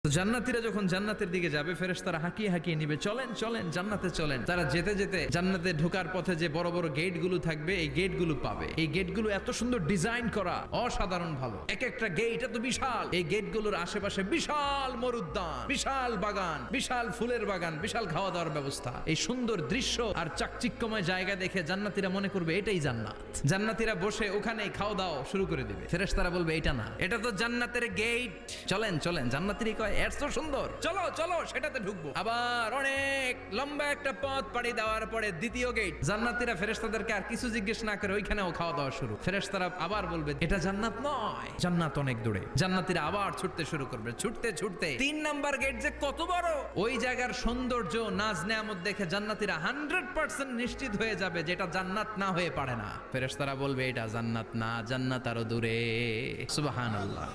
তো জান্নাতীরা যখন জান্নাতের দিকে যাবে, ফেরেশতারা হাঁকিয়ে হাঁকিয়ে নিবে, চলেন চলেন জান্নাতে চলেন। তারা যেতে যেতে জান্নাতে ঢোকার পথে যে বড় বড় গেট গুলো থাকবে, এই গেট গুলো পাবে। এই গেট গুলো এত সুন্দর ডিজাইন করা, অসাধারণ ভালো। এক একটা গেট এত বিশাল। এই গেট গুলোর আশেপাশে বিশাল মরুদ্যান, বিশাল বাগান, বিশাল ফুলের বাগান, বিশাল খাওয়া দাওয়ার ব্যবস্থা। এই সুন্দর দৃশ্য আর চাকচিক্যময় জায়গা দেখে জান্নাতীরা মনে করবে এটাই জান্নাত। জান্নাতীরা বসে ওখানেই খাওয়া দাওয়া শুরু করে দিবে। ফেরেশতারা বলবে এটা না, এটা তো জান্নাতের গেট, চলেন চলেন। জান্নাতীরা কয় এত সুন্দর, চলো চলো সেটাতে ঢুকবো। আবার অনেক লম্বা একটা পথ পাড়ি দেওয়ার পরে দ্বিতীয় গেট। জান্নাতীরা ফেরেশতাদেরকে আর কিছু জিজ্ঞেস না করে ওইখানেও খাওয়া দাওয়া শুরু। ফেরেশতারা আবার বলবে এটা জান্নাত নয়, জান্নাত অনেক দূরে। জান্নাতীরা আবার ছুটতে শুরু করবে, ছুটতে ছুটতে 3 নাম্বার গেট যে কত বড়, ওই জায়গার সৌন্দর্য নাজ নেয়ামত দেখে জান্নাতীরা 100% নিশ্চিত হয়ে যাবে যে এটা জান্নাত না হয়ে পারে না। ফেরেশতারা বলবে এটা জান্নাত না, জান্নাত আরো দূরে। সুবহানাল্লাহ।